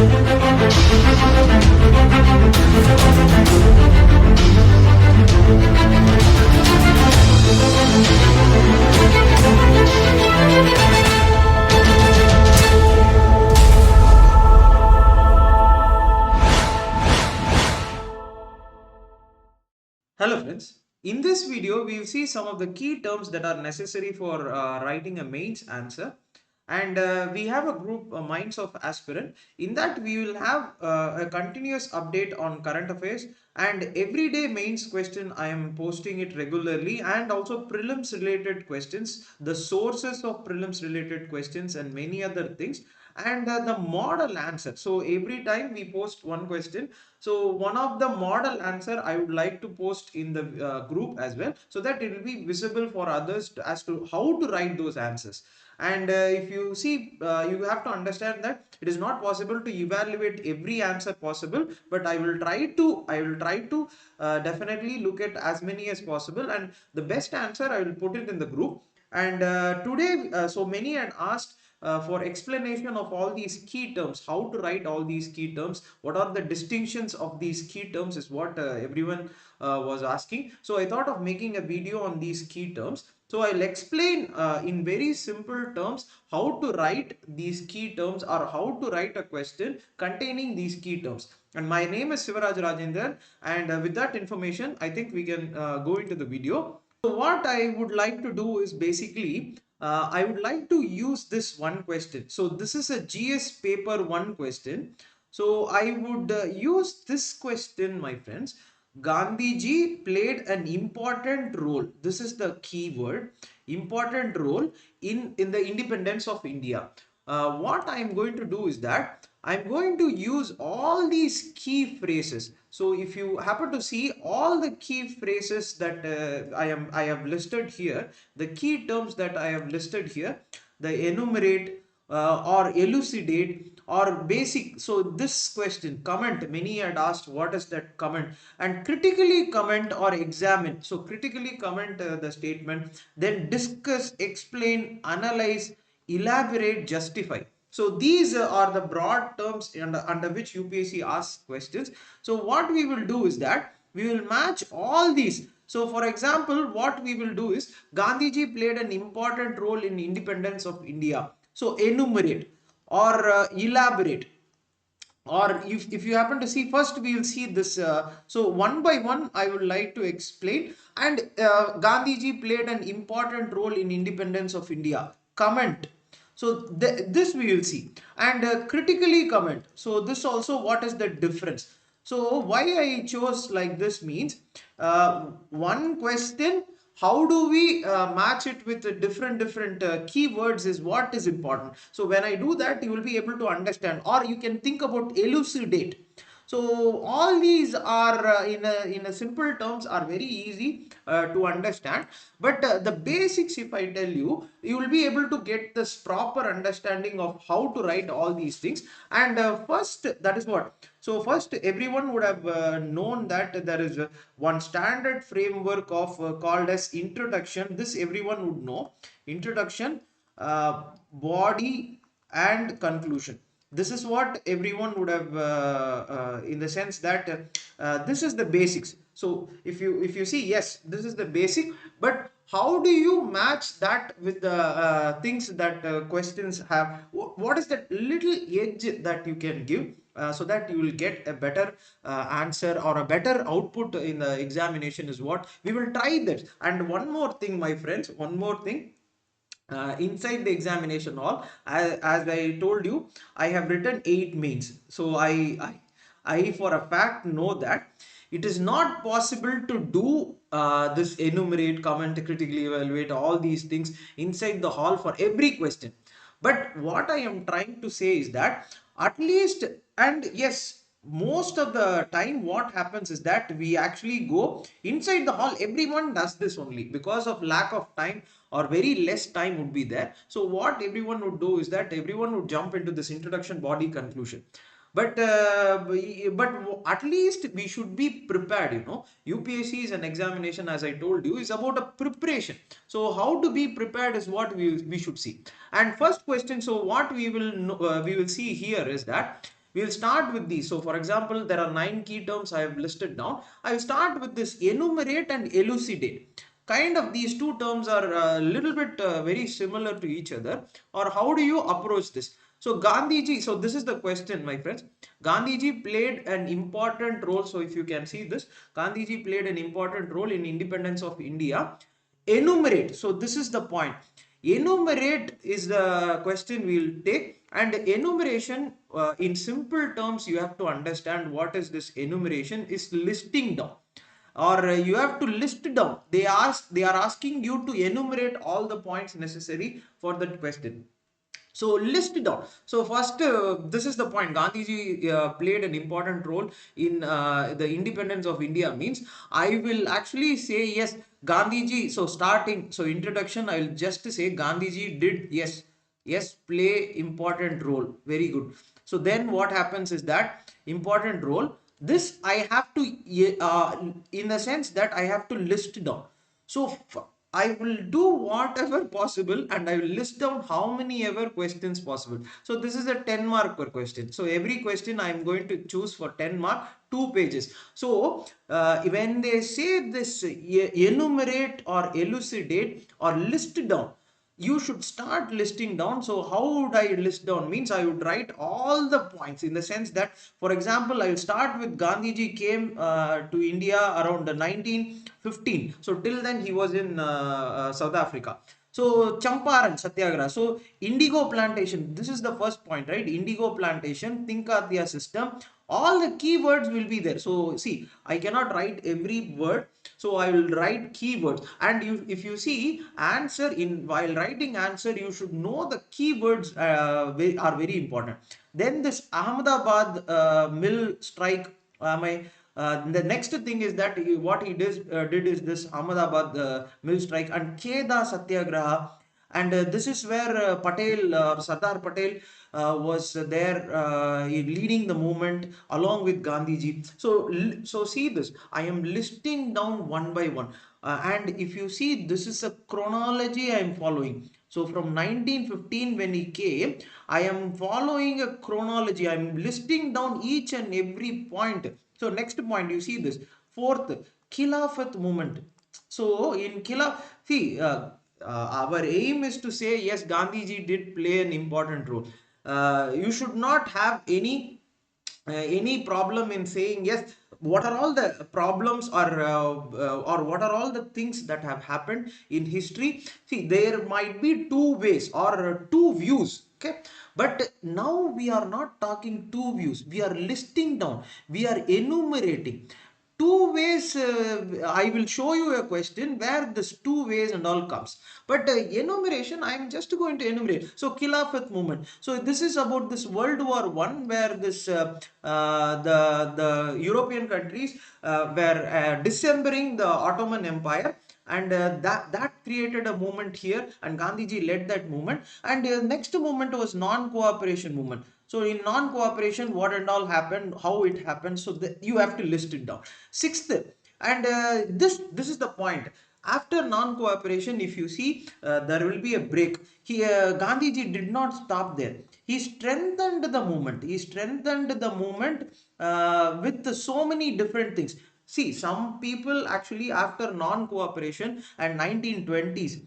Hello friends, in this video we will see some of the key terms that are necessary for writing a mains answer, and we have a group Minds of Aspirant. In that we will have a continuous update on current affairs and everyday mains question. I am posting it regularly, and also prelims related questions, the sources of prelims related questions and many other things, and the model answer. So every time we post one question, so one of the model answer I would like to post in the group as well, so that it will be visible for others as to how to write those answers. And if you see, you have to understand that it is not possible to evaluate every answer possible, but I will try to definitely look at as many as possible, and the best answer I will put it in the group. And today, so many had asked for explanation of all these key terms, how to write all these key terms, what are the distinctions of these key terms, is what everyone was asking. So I thought of making a video on these key terms. So I'll explain in very simple terms how to write these key terms, or how to write a question containing these key terms. And my name is Sivaraj Rajendran, and with that information I think we can go into the video. So what I would like to do is basically I would like to use this one question. So this is a GS paper 1 question. So I would use this question, my friends. Gandhiji played an important role. This is the key word, important role in the independence of India. What I am going to do is that I'm going to use all these key phrases. So if you happen to see all the key phrases that I have listed here, the key terms that I have listed here, the enumerate or elucidate or basic. So this question, comment, many had asked what is that comment, and critically comment or examine. So critically comment the statement, then discuss, explain, analyze, elaborate, justify. So these are the broad terms under which UPSC asks questions. So what we will do is that we will match all these. So for example, what we will do is Gandhiji played an important role in independence of India. So enumerate or elaborate, or if you happen to see, first we will see this. So one by one I would like to explain. And Gandhiji played an important role in independence of India. Comment. So this we will see. And critically comment. So this also, what is the difference? So why I chose like this means, one question, how do we match it with the different keywords is what is important. So when I do that, you will be able to understand, or you can think about elucidate. So all these are in a simple terms are very easy to understand, but the basics, if I tell you, you will be able to get this proper understanding of how to write all these things. And first, that is what. So first, everyone would have known that there is one standard framework of called as introduction. This everyone would know. Introduction, body, and conclusion. This is what everyone would have in the sense that this is the basics. So if you see, yes, this is the basic, but how do you match that with the things that questions have? What is that little edge that you can give, so that you will get a better answer or a better output in the examination, is what we will try that. And one more thing, my friends, one more thing, inside the examination hall, as I told you, I have written 8 mains. So I for a fact know that it is not possible to do this enumerate, comment, critically evaluate, all these things inside the hall for every question. But what I am trying to say is that at least, and yes, most of the time what happens is that we actually go inside the hall. Everyone does this only because of lack of time, or very less time would be there. So what everyone would do is that everyone would jump into this introduction, body, conclusion. But at least we should be prepared. UPSC is an examination, as I told you, is about a preparation. So how to be prepared is what we should see. And first question, so what we will see here is that We'll start with these. So for example, there are 9 key terms I have listed down. I will start with this enumerate and elucidate. Kind of these two terms are a little bit very similar to each other. Or how do you approach this? So Gandhiji, so this is the question, my friends. Gandhiji played an important role. So if you can see this, Gandhiji played an important role in independence of India. Enumerate. So this is the point. Enumerate is the question we'll take, and enumeration, in simple terms, you have to understand what is this enumeration is listing down, or you have to list down. They are asking you to enumerate all the points necessary for that question. So list it down. So first, this is the point. Gandhiji played an important role in the independence of India. Means I will actually say yes, Gandhiji. So starting, so introduction, I will just say Gandhiji did yes play important role. Very good. So then what happens is that important role. This I have to in the sense that I have to list down. So I will do whatever possible and I will list down how many ever questions possible. So this is a 10 mark per question. So every question I am going to choose for 10 mark, 2 pages. So when they say this enumerate or elucidate or list down, you should start listing down. So how would I list down? Means I would write all the points in the sense that, for example, I will start with Gandhiji came to India around 1915. So till then he was in South Africa. So Champaran Satyagraha. So indigo plantation, this is the first point, right? Indigo plantation, Tinkatya system, all the keywords will be there. So see, I cannot write every word, so I will write keywords. And if you see answer, in while writing answer, you should know the keywords are very important. Then this Ahmedabad mill strike. The next thing is that what he did is this Ahmedabad mill strike and Keda Satyagraha. And this is where Patel, Sardar Patel, was there leading the movement along with Gandhiji. So see this. I am listing down one by one. And if you see, this is a chronology I am following. So from 1915 when he came, I am following a chronology. I am listing down each and every point. So next point, you see this. Fourth, Khilafat movement. So in Khilaf, see, our aim is to say yes, Gandhiji did play an important role. You should not have any problem in saying yes. What are all the problems, or what are all the things that have happened in history? See, there might be two ways or two views. Okay, but now we are not talking two views. We are listing down. We are enumerating two ways. I will show you a question where this two ways and all comes, but enumeration, I am just going to enumerate. So Khilafat movement, so this is about this World War I, where this the European countries were dismembering the Ottoman Empire, and that created a movement here, and Gandhiji led that movement. And next movement was non-cooperation movement. So in non-cooperation, what and all happened, how it happened, so you have to list it down. Sixth, and this is the point. After non-cooperation, if you see, there will be a break. Gandhiji did not stop there. He strengthened the movement. He strengthened the movement with so many different things. See, some people actually, after non-cooperation and 1920s,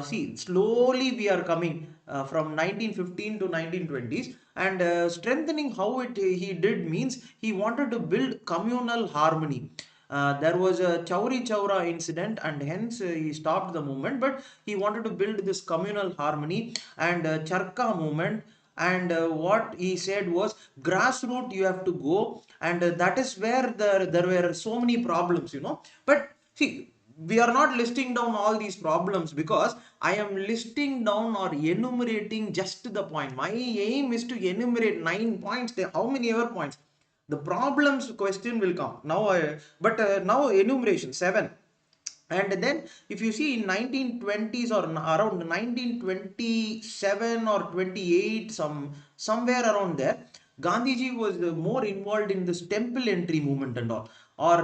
see, slowly we are coming from 1915 to 1920s, and strengthening how he did means he wanted to build communal harmony. There was a Chauri Chaura incident, and hence he stopped the movement, but he wanted to build this communal harmony and Charka movement. And what he said was, grassroots you have to go, and that is where there were so many problems, but see, we are not listing down all these problems, because I am listing down or enumerating just the point. My aim is to enumerate 9 points. There, how many ever points? The problems question will come now. But now enumeration 7. And then if you see in 1920s or around 1927 or 28, somewhere around there, Gandhiji was more involved in this temple entry movement and all, or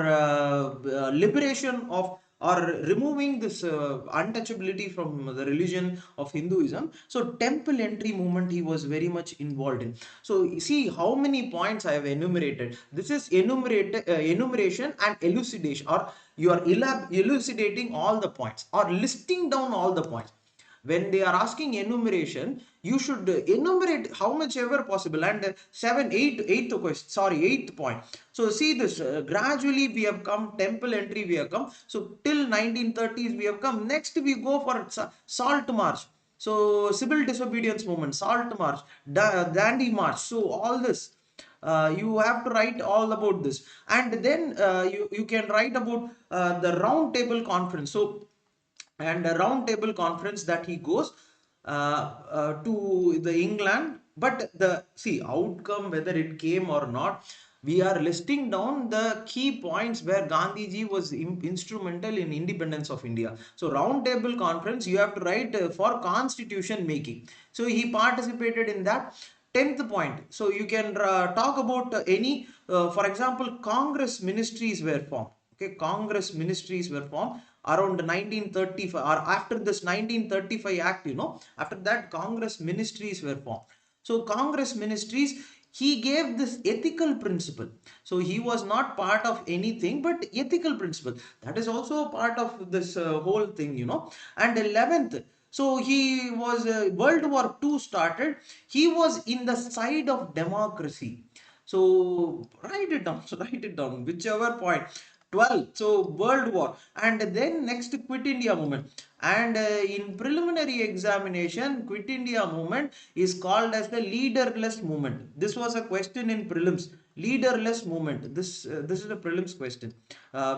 liberation of or removing this untouchability from the religion of Hinduism. So temple entry movement he was very much involved in. So you see how many points I have enumerated. This is enumeration and elucidation, or you are elucidating all the points or listing down all the points. When they are asking enumeration, you should enumerate how much ever possible. And eighth question, sorry, eighth point. So see this, gradually we have come, temple entry we have come. So till 1930s we have come. Next we go for salt march. So civil disobedience movement, salt march, dandy march. So all this. You have to write all about this, and then you can write about the round table conference. So, and a round table conference that he goes to the England. But the see outcome, whether it came or not, we are listing down the key points where Gandhiji was instrumental in independence of India. So round table conference, you have to write for constitution making. So he participated in that. 10th point, so you can talk about any for example, Congress ministries were formed. Okay, Congress ministries were formed around 1935, or after this 1935 act, after that Congress ministries were formed. So Congress ministries, he gave this ethical principle. So he was not part of anything but ethical principle. That is also a part of this whole thing. And 11th, so he was World War II started. He was in the side of democracy. So write it down. So write it down. Whichever point. 12. So World War, and then next Quit India movement. And in preliminary examination, Quit India movement is called as the leaderless movement. This was a question in prelims. Leaderless movement. This is a prelims question.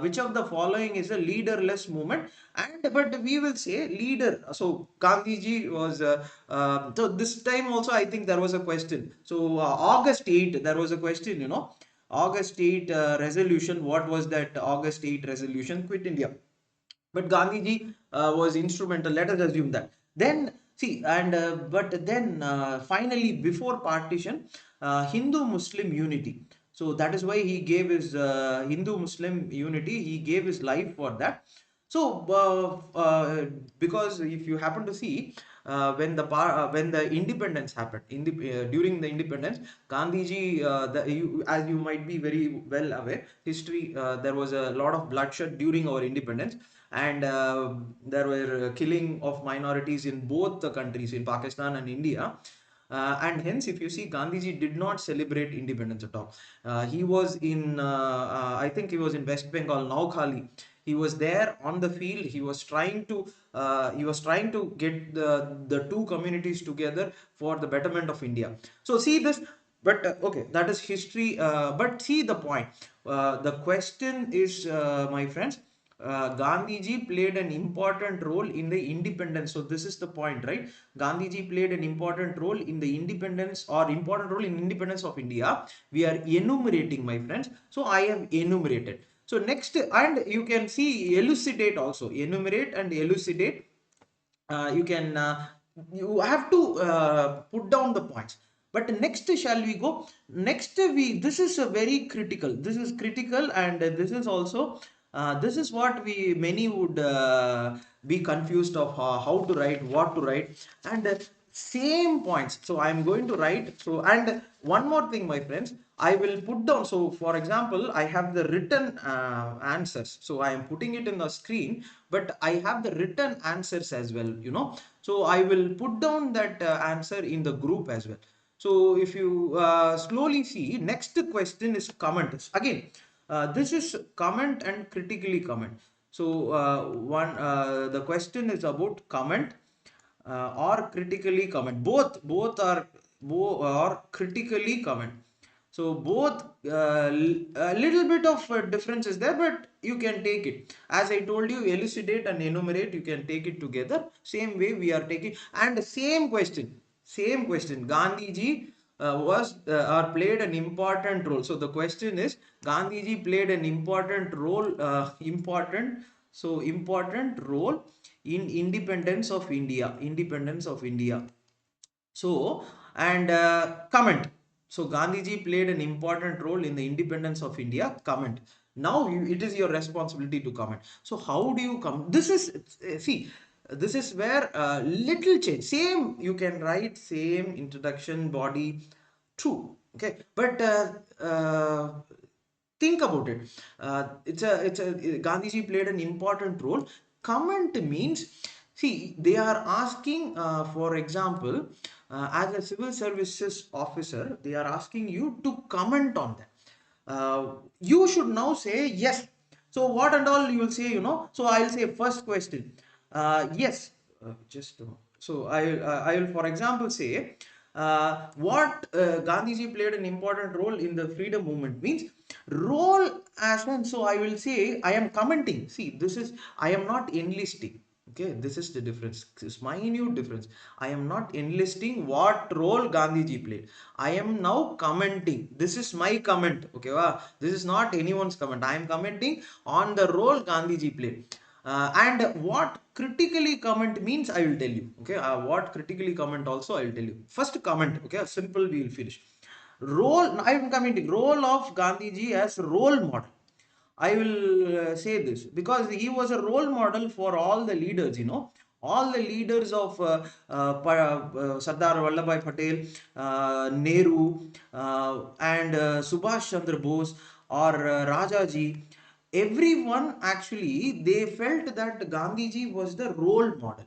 Which of the following is a leaderless movement? And but we will say leader. So Gandhiji was. So this time also I think there was a question. So August 8 there was a question. August 8 resolution. What was that August 8 resolution? Quit India. But Gandhiji was instrumental. Let us assume that. Then see, and but then finally, before partition, Hindu-Muslim unity. So that is why he gave his Hindu-Muslim unity. He gave his life for that. So because if you happen to see, when the independence happened during the independence, Gandhiji, as you might be very well aware, history, there was a lot of bloodshed during our independence, and there were killing of minorities in both the countries, in Pakistan and India. And hence, if you see, Gandhiji did not celebrate independence at all. He was I think he was in West Bengal, Naukhali. He was there on the field. He was trying to get the two communities together for the betterment of India. So see this, but okay, that is history. But see the point. The question is, my friends, Gandhiji played an important role in the independence. So this is the point, right? Gandhiji played an important role in the independence, or important role in independence of India. We are enumerating, my friends. So I have enumerated. So next, and you can see elucidate also. Enumerate and elucidate. You can you have to put down the points. But next, shall we go? Next, this is a very critical. This is critical, and this is also this is what we many would be confused of how to write, what to write, and same points. So I am going to write. So, and one more thing, my friends, I will put down. So for example, I have the written answers. So I am putting it in the screen, but I have the written answers as well. So I will put down that answer in the group as well. So if you slowly see, next question is comment. Again, this is comment and critically comment. So the question is about comment or critically comment. Both are or critically comment. So both a little bit of difference is there, but you can take it. As I told you, elucidate and enumerate, you can take it together. Same way we are taking, and same question, same question. Gandhiji was or played an important role. So the question is, Gandhiji played an important role, important role in independence of India. Independence of India. So, and comment. So, Gandhiji played an important role in the independence of India. Comment. Now it is your responsibility to comment. So how do you come? This is see. This is where little change. Same you can write same introduction body, true. Okay, but think about it. It's a Gandhiji played an important role. Comment means, see, they are asking, for example, as a civil services officer, they are asking you to comment on that. You should now say yes. So what and all you will say, So I'll say first question. Yes. Just so I will, for example, say what Gandhiji played an important role in the freedom movement means role as one. So I will say I am commenting. See, this is I am not enlisting. Okay, this is the difference. This is minute difference. I am not enlisting what role Gandhiji played. I am now commenting. This is my comment. Okay, wow. This is not anyone's comment. I am commenting on the role Gandhiji played. And what critically comment means, I will tell you. Okay, what critically comment also I will tell you. First comment. Okay, simple. We will finish. Role. I am commenting role of Gandhiji as role model. I will say this because he was a role model for all the leaders, all the leaders of Sardar Vallabhbhai Patel, Nehru, and Subhash Chandra Bose or Rajaji. Everyone actually they felt that Gandhiji was the role model.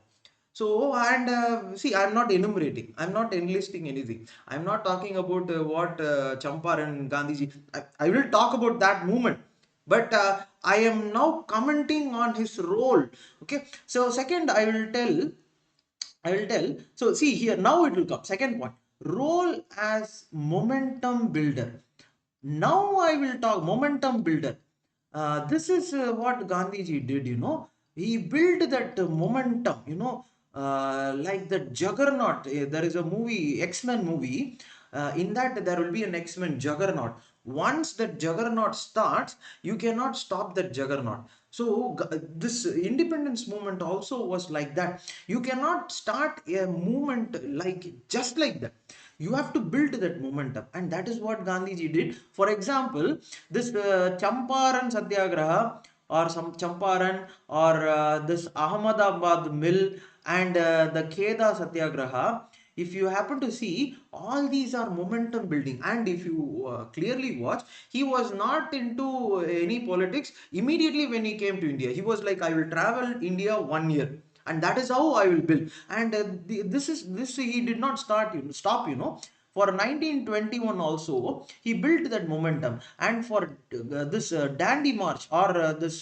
So, and see, I'm not enumerating, I'm not enlisting anything. I'm not talking about what Champaran Gandhiji, I will talk about that movement. But I am now commenting on his role. Okay. So, second, I will tell. So, see here, now it will come. Second point role as momentum builder. Now I will talk momentum builder. This is what Gandhiji did, He built that momentum, like the juggernaut. There is a movie, X-Men movie. In that, there will be an X-Men juggernaut. Once that juggernaut starts, you cannot stop that juggernaut. So, this independence movement also was like that. You cannot start a movement like just like that. You have to build that momentum, and that is what Gandhiji did. For example, this Champaran Satyagraha or some Champaran or this Ahmedabad mill and the Kheda Satyagraha, if you happen to see, all these are momentum building. And if you clearly watch, he was not into any politics. Immediately when he came to India, he was like, I will travel India 1 year, and that is how I will build. And this he did not stop, for 1921 also he built that momentum. And for this Dandy March or this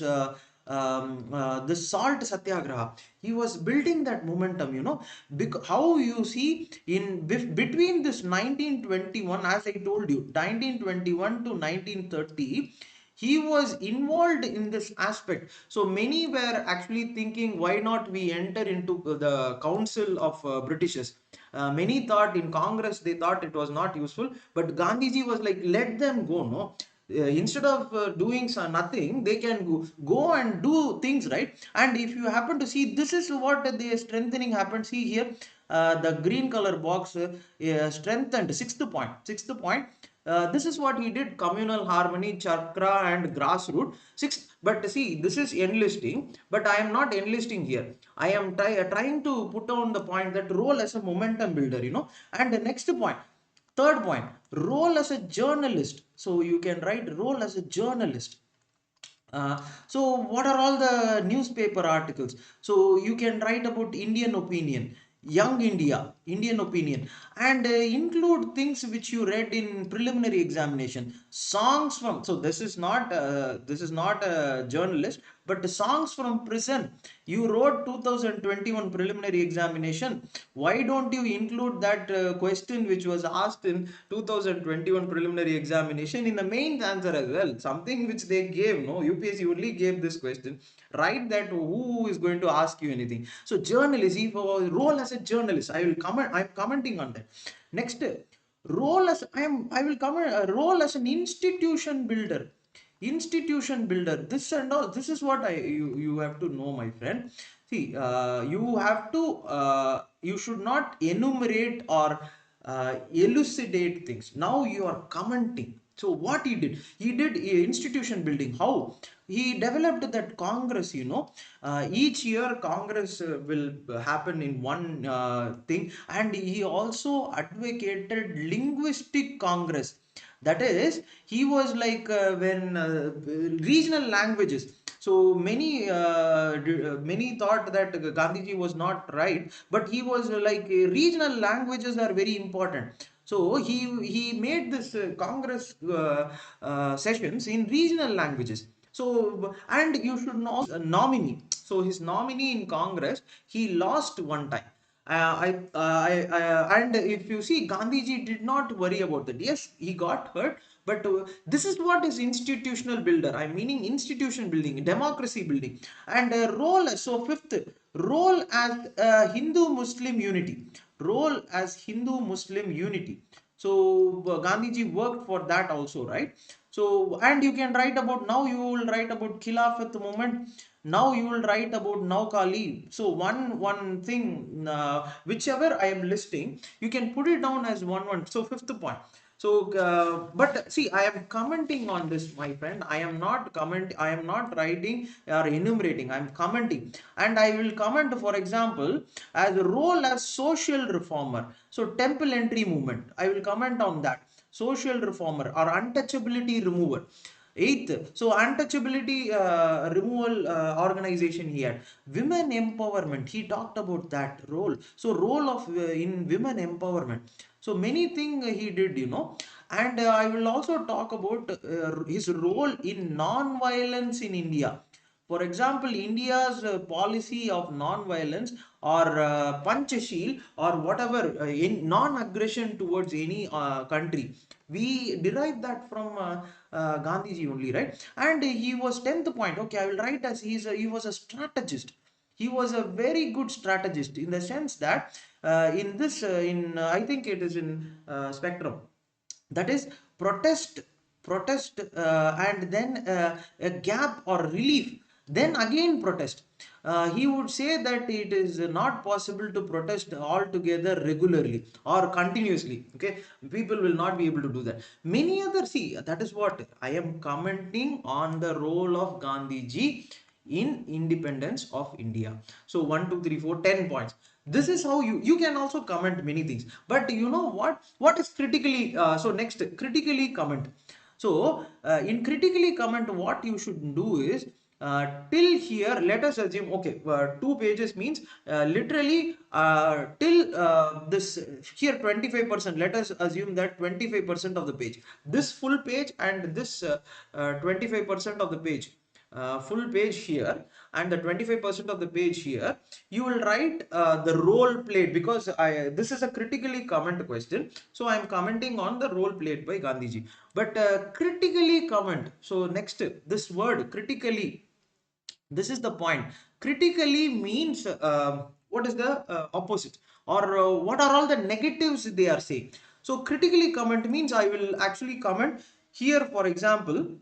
salt satyagraha, he was building that momentum, how you see in between this 1921, as I told you, 1921 to 1930, he was involved in this aspect. So many were actually thinking, why not we enter into the council of Britishers. Many thought in Congress, they thought it was not useful, but Gandhiji was like, let them go, no. Instead of doing nothing, they can go and do things, right? And if you happen to see, this is what the strengthening happened. See here, the green color box strengthened. Sixth point, this is what he did: communal harmony, chakra, and grassroots. Sixth, but see, this is enlisting, but I am not enlisting here. I am trying to put on the point that role as a momentum builder, And the next point, third point, role as a journalist. So you can write role as a journalist. So what are all the newspaper articles? So you can write about Indian opinion, young India, Indian opinion, and include things which you read in preliminary examination. Songs from, so this is not a journalist, but the songs from prison. You wrote 2021 preliminary examination. Why don't you include that question which was asked in 2021 preliminary examination in the main answer as well? Something which they gave, no? UPSC only gave this question. Write that, who is going to ask you anything? So journalist, if role as a journalist, I'm commenting on that. Next, role as I will comment role as an institution builder. This and all, this is what you have to know, my friend. See, you should not enumerate or elucidate things. Now you are commenting. So what he did institution building. How he developed that Congress, each year Congress will happen in one thing, and he also advocated linguistic Congress. That is, he was like when regional languages. So many thought that Gandhiji was not right, but he was like regional languages are very important. So he made this Congress sessions in regional languages. So, and you should know nominee. So his nominee in Congress, he lost one time. And if you see, Gandhiji did not worry about that. Yes, he got hurt, but this is what is institutional builder. I'm meaning institution building, democracy building, and role. So fifth, role as Hindu-Muslim unity. Role as Hindu-Muslim unity. So Gandhiji worked for that also, right? So, and you can write about, now you will write about Khilafat movement. Now you will write about Naukali. So one thing, whichever I am listing, you can put it down as one. So fifth point. So, but see, I am commenting on this, my friend. I am not I am not writing or enumerating. I am commenting, and I will comment, for example, as a role as social reformer. So, temple entry movement. I will comment on that. Social reformer or untouchability remover. Eighth, so untouchability removal organization he had. Women empowerment, he talked about that role. So role of in women empowerment. So many things he did, and I will also talk about his role in non-violence in India. For example, India's policy of non-violence or Panchashil or whatever, in non-aggression towards any country, we derive that from Gandhiji only, right? And he was 10th point. Okay, I will write as he was a strategist. He was a very good strategist in the sense that in this, I think it is in spectrum, that is protest, and then a gap or relief, then again protest. He would say that it is not possible to protest altogether regularly or continuously. Okay, people will not be able to do that. Many other, see, that is what I am commenting on, the role of Gandhiji in independence of India. So 1, 2, 3, 4, 10 points. This is how you can also comment many things. But you know what is critically, so next, critically comment. So in critically comment, what you should do is, till here, let us assume, okay, 2 pages means literally till this here 25%. Let us assume that 25% of the page, this full page, and this 25% of the page, full page here, and the 25% of the page here, you will write the role played, because this is a critically comment question. So I am commenting on the role played by Gandhiji. But critically comment. So next, this word critically, this is the point. Critically means what is the opposite, or what are all the negatives they are saying. So critically comment means I will actually comment here, for example,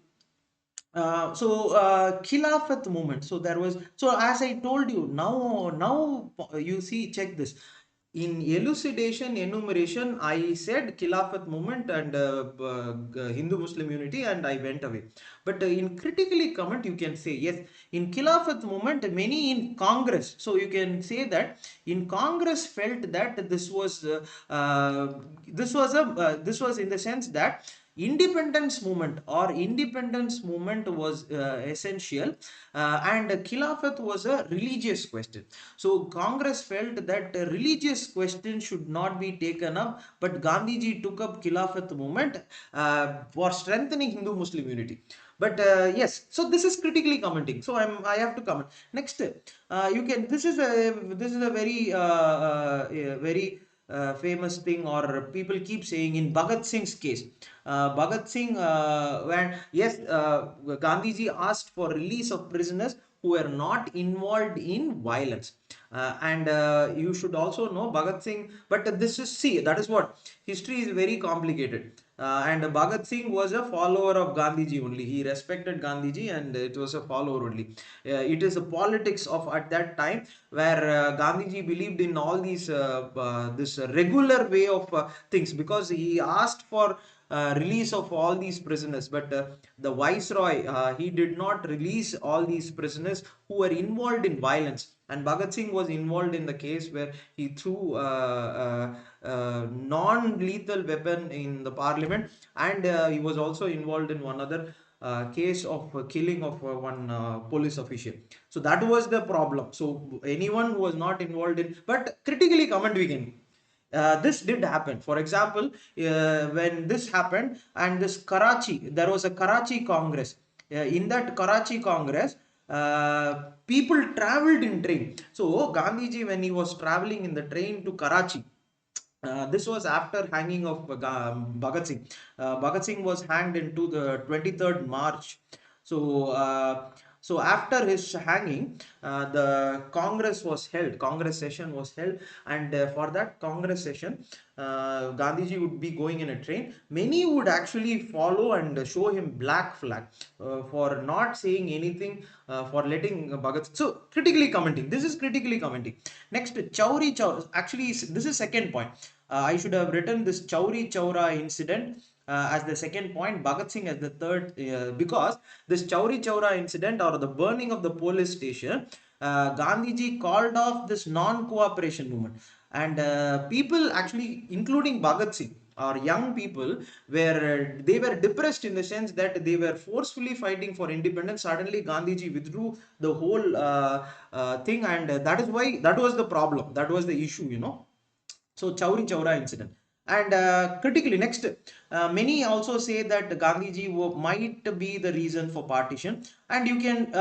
Khilafat movement. So there was, so as I told you, now you see, check this. In elucidation, enumeration, I said Khilafat movement and Hindu Muslim unity, and I went away. But in critically comment, you can say yes. In Khilafat movement, many in Congress. So you can say that in Congress felt that this was in the sense that independence movement was essential, and Khilafat was a religious question. So Congress felt that a religious question should not be taken up, but Gandhiji took up Khilafat movement for strengthening Hindu Muslim unity. But yes, so this is critically commenting, so I have to comment. Next, you can, this is a very famous thing, or people keep saying, in Bhagat Singh's case. Bhagat Singh, when, yes, Gandhiji asked for release of prisoners who were not involved in violence. And you should also know Bhagat Singh, but this is, see, that is what, history is very complicated. And Bhagat Singh was a follower of Gandhiji only. He respected Gandhiji, and it was a follower only. It is a politics of at that time where Gandhiji believed in all these this regular way of things, because he asked for release of all these prisoners, but the viceroy, he did not release all these prisoners who were involved in violence. And Bhagat Singh was involved in the case where he threw non-lethal weapon in the parliament, and he was also involved in one other case of killing of one police official. So that was the problem. So anyone who was not involved in, but critically comment we can. This did happen. For example, when this happened, and this Karachi, there was a Karachi Congress. In that Karachi Congress, people traveled in train. So Gandhiji, when he was traveling in the train to Karachi, this was after hanging of Bhagat Singh. Bhagat Singh was hanged into the 23rd March. So, so after his hanging, the Congress was held. Congress session was held, and for that Congress session, Gandhiji would be going in a train. Many would actually follow and show him black flag for not saying anything, for letting Bhagat. So critically commenting. This is critically commenting. Next, Chauri Chaura. Actually, this is second point. I should have written this Chauri Chaura incident as the second point, Bhagat Singh as the third, because this Chauri Chaura incident, or the burning of the police station, Gandhiji called off this non-cooperation movement, and people actually, including Bhagat Singh, or young people, were they were depressed in the sense that they were forcefully fighting for independence. Suddenly, Gandhiji withdrew the whole thing, and that is why, that was the problem, that was the issue, So Chauri Chaura incident. And critically, next, many also say that Gandhiji might be the reason for partition, and you can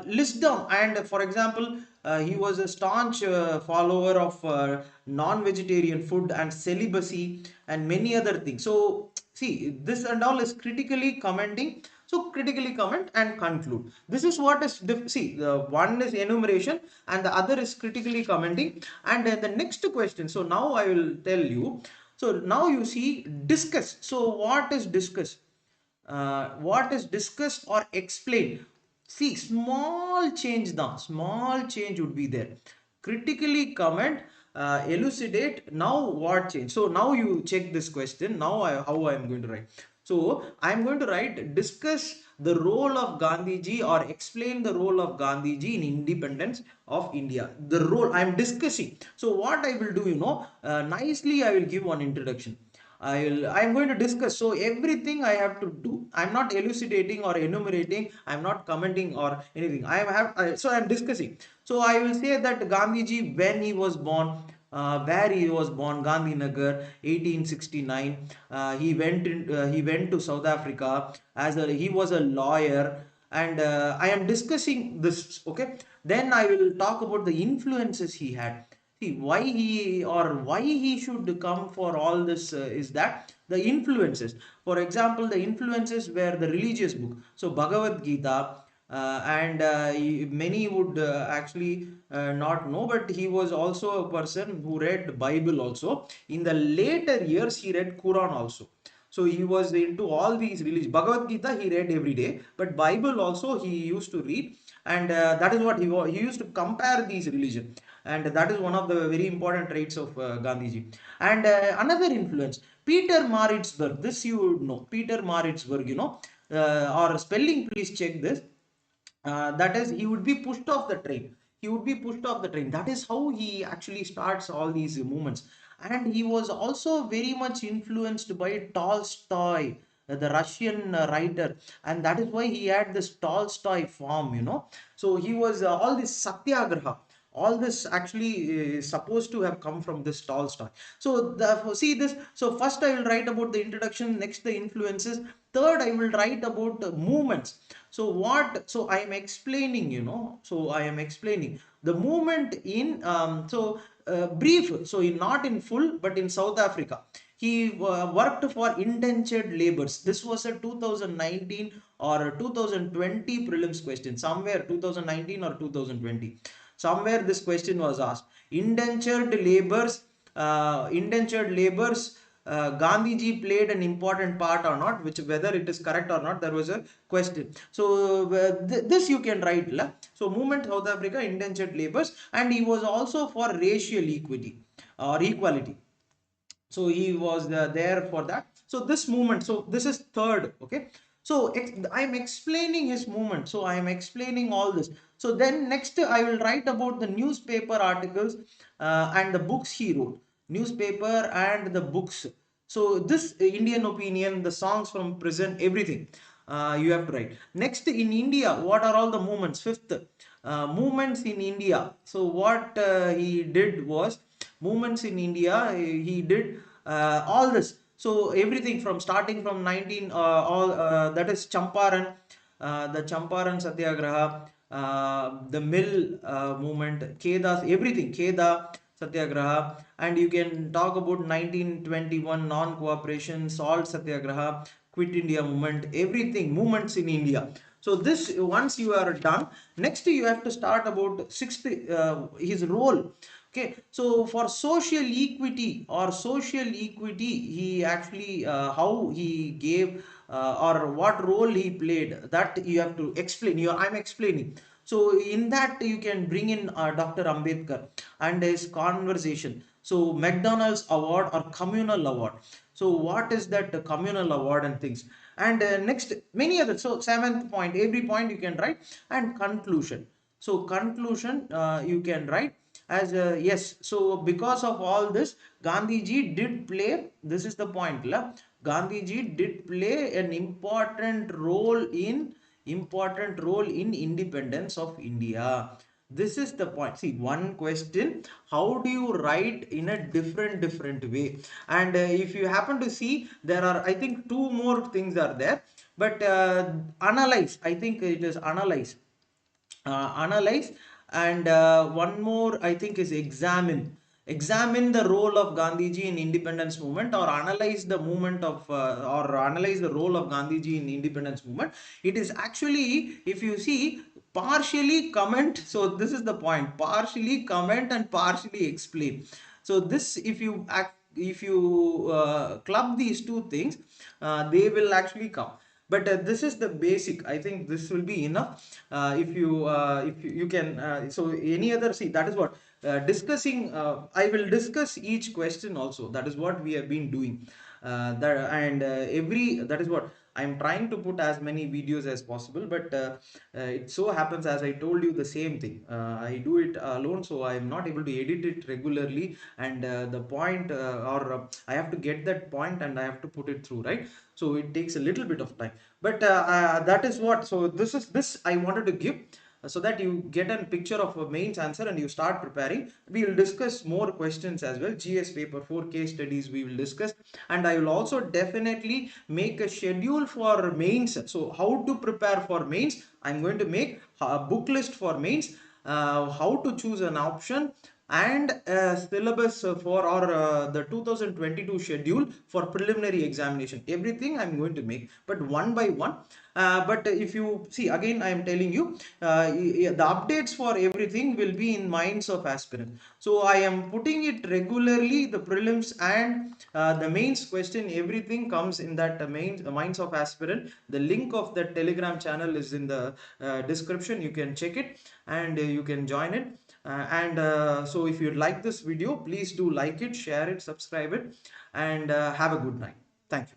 list them. And for example, he was a staunch follower of non-vegetarian food and celibacy and many other things. So see, this and all is critically commenting. So critically comment and conclude. This is what is see, the one is enumeration and the other is critically commenting. And the next question. So now I will tell you. So now you see discuss. So what is discuss? What is discuss or explain? See, small change now. Small change would be there. Critically comment, elucidate. Now what change? So now you check this question. Now how I am going to write. So I am going to write discuss the role of Gandhiji, or explain the role of Gandhiji in independence of India. The role I am discussing. So what I will do, nicely I will give one introduction. I'm going to discuss. So everything I have to do, I'm not elucidating or enumerating, I'm not commenting or anything. So I'm discussing. So I will say that Gandhiji, when he was born, where he was born, Gandhinagar, 1869. He went to South Africa as he was a lawyer, and I am discussing this. Okay, then I will talk about the influences he had. See, why he should come for all this is that the influences. For example, the influences were the religious book. So Bhagavad Gita, and many would actually not know, but he was also a person who read Bible also. In the later years, he read Quran also. So he was into all these religions. Bhagavad Gita he read every day, but Bible also he used to read, and that is what he used to compare these religions, and that is one of the very important traits of Gandhiji. And another influence, Peter Maritzburg. This you would know, Peter Maritzburg. Or spelling. Please check this. That is, he would be pushed off the train. He would be pushed off the train. That is how he actually starts all these movements. And he was also very much influenced by Tolstoy, the Russian writer, and that is why he had this Tolstoy form. So he was all this satyagraha. All this actually is supposed to have come from this Tolstoy. So see this. So first I will write about the introduction. Next the influences. Third I will write about movements. So what? So I am explaining. So I am explaining the movement in. Brief. So not in full, but in South Africa. He worked for indentured laborers. This was a 2019 or 2020 prelims question, somewhere 2019 or 2020. somewhere this question was asked. Indentured labors, Gandhiji played an important part or not, which whether it is correct or not, there was a question. So this you can write. So movement South Africa, indentured labors, and he was also for racial equity or equality. So he was there for that. So this movement, so this is third. Okay, so I'm explaining his movement, so I am explaining all this. So then next I will write about the newspaper articles and the books he wrote, newspaper and the books. So this Indian opinion, the songs from prison, everything you have to write. Next, in India, what are all the movements? Fifth, movements in India. So what he did was movements in India. He did all this. So everything from starting from 19 all that is Champaran, the Champaran Satyagraha, the mill movement, Kedas, everything, Keda Satyagraha, and you can talk about 1921 non-cooperation, Salt Satyagraha, Quit India movement, everything, movements in India. So this, once you are done, next you have to start about sixth, his role. Okay, so for social equity or social equity, he actually how he gave or what role he played, that you have to explain. I'm explaining. So in that you can bring in Dr. Ambedkar and his conversation. So McDonald's award or communal award. So what is that communal award and things? And next many other. So seventh point, every point you can write, and conclusion. So conclusion you can write as yes. So because of all this, Gandhiji did play. This is the point, la. Gandhiji did play an important role in independence of India. This is the point. See, one question: how do you write in a different way? And if you happen to see, there are, I think, two more things are there. But analyze. I think it is analyze, and one more I think is examine the role of Gandhiji in independence movement, or analyze the movement of or analyze the role of Gandhiji in independence movement. It is actually, if you see, partially comment. So this is the point: partially comment and partially explain. So this, if you club these two things, they will actually come. But this is the basic. I think this will be enough. If you can, so any other, see, that is what discussing. I will discuss each question also. That is what we have been doing. That and every That is what I'm trying to put as many videos as possible. But it so happens, as I told you, the same thing. I do it alone, so I am not able to edit it regularly. And the point, or I have to get that point and I have to put it through, right? So it takes a little bit of time. But that is what. So this I wanted to give, so that you get a picture of a mains answer and you start preparing. We will discuss more questions as well. GS paper 4 case studies we will discuss, and I will also definitely make a schedule for mains. So how to prepare for mains, I'm going to make a book list for mains, how to choose an option, and syllabus for, or the 2022 schedule for preliminary examination. Everything I'm going to make, but one by one. But if you see, again I am telling you, the updates for everything will be in Minds of Aspirant. So I am putting it regularly, the prelims and the mains question, everything comes in that Minds of Aspirant. The link of the Telegram channel is in the description. You can check it, and you can join it. So if you like this video, please do like it, share it, subscribe it, and have a good night. Thank you.